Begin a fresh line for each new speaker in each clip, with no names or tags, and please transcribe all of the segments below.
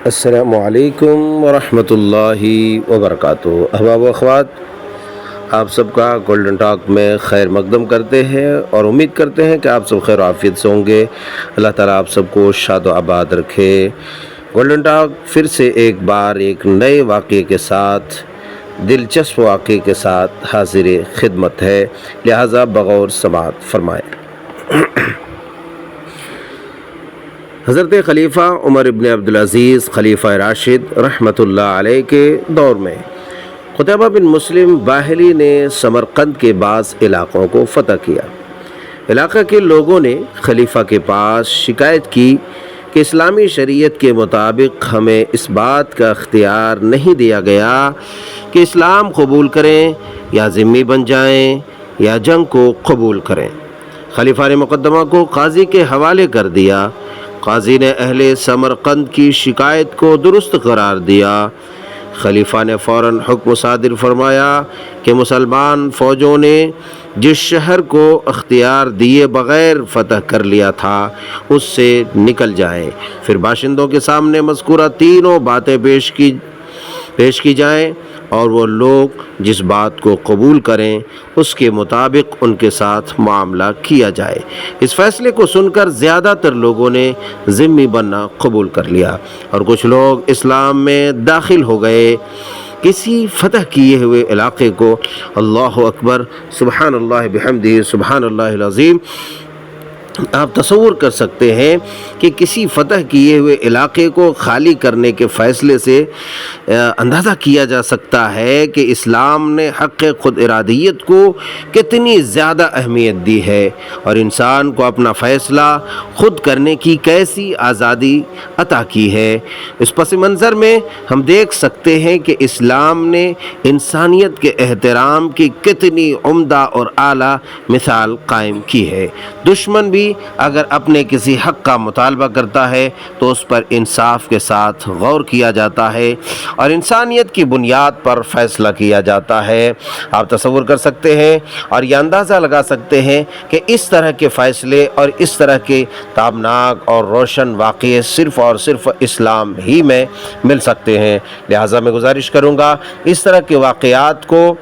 السلام علیکم ورحمۃ اللہ وبرکاتہ۔ احباب و اخوات، آپ سب کا گولڈن ٹاک میں خیر مقدم کرتے ہیں اور امید کرتے ہیں کہ آپ سب خیر و عافیت سے ہوں گے۔ اللہ تعالیٰ آپ سب کو شاد و آباد رکھے۔ گولڈن ٹاک پھر سے ایک بار ایک نئے واقعے کے ساتھ، دلچسپ واقعے کے ساتھ حاضر خدمت ہے، لہٰذا بغور سماعت فرمائیں۔ حضرت خلیفہ عمر ابن عبدالعزیز خلیفہ راشد رحمۃ اللہ علیہ کے دور میں قتیبہ بن مسلم باہلی نے سمرقند کے بعض علاقوں کو فتح کیا۔ علاقہ کے لوگوں نے خلیفہ کے پاس شکایت کی کہ اسلامی شریعت کے مطابق ہمیں اس بات کا اختیار نہیں دیا گیا کہ اسلام قبول کریں یا ذمہ بن جائیں یا جنگ کو قبول کریں۔ خلیفہ نے مقدمہ کو قاضی کے حوالے کر دیا۔ قاضی نے اہل سمرقند کی شکایت کو درست قرار دیا۔ خلیفہ نے فوراً حکم صادر فرمایا کہ مسلمان فوجوں نے جس شہر کو اختیار دیے بغیر فتح کر لیا تھا اس سے نکل جائیں، پھر باشندوں کے سامنے مذکورہ تینوں باتیں پیش کی جائیں اور وہ لوگ جس بات کو قبول کریں اس کے مطابق ان کے ساتھ معاملہ کیا جائے۔ اس فیصلے کو سن کر زیادہ تر لوگوں نے ذمہ بننا قبول کر لیا اور کچھ لوگ اسلام میں داخل ہو گئے۔ کسی فتح کیے ہوئے علاقے کو اللہ اکبر، سبحان اللہ بحمدہ، سبحان اللہ العظیم، آپ تصور کر سکتے ہیں کہ کسی فتح کیے ہوئے علاقے کو خالی کرنے کے فیصلے سے اندازہ کیا جا سکتا ہے کہ اسلام نے حق خود ارادیت کو کتنی زیادہ اہمیت دی ہے اور انسان کو اپنا فیصلہ خود کرنے کی کیسی آزادی عطا کی ہے۔ اس پس منظر میں ہم دیکھ سکتے ہیں کہ اسلام نے انسانیت کے احترام کی کتنی عمدہ اور اعلیٰ مثال قائم کی ہے۔ دشمن بھی اگر اپنے کسی حق کا مطالبہ کرتا ہے تو اس پر انصاف کے ساتھ غور کیا جاتا ہے اور انسانیت کی بنیاد پر فیصلہ کیا جاتا ہے۔ آپ تصور کر سکتے ہیں اور یہ اندازہ لگا سکتے ہیں کہ اس طرح کے فیصلے اور اس طرح کے تابناک اور روشن واقعے صرف اور صرف اسلام ہی میں مل سکتے ہیں۔ لہٰذا میں گزارش کروں گا اس طرح کے واقعات کو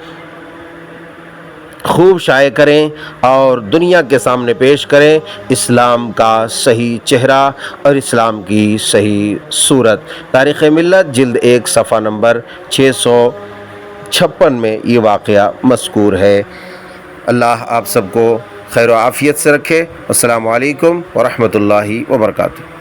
خوب شائع کریں اور دنیا کے سامنے پیش کریں، اسلام کا صحیح چہرہ اور اسلام کی صحیح صورت۔ تاریخ ملت جلد 1 صفحہ نمبر 656 میں یہ واقعہ مذکور ہے۔ اللہ آپ سب کو خیر و عافیت سے رکھے۔ السلام علیکم ورحمۃ اللہ وبرکاتہ۔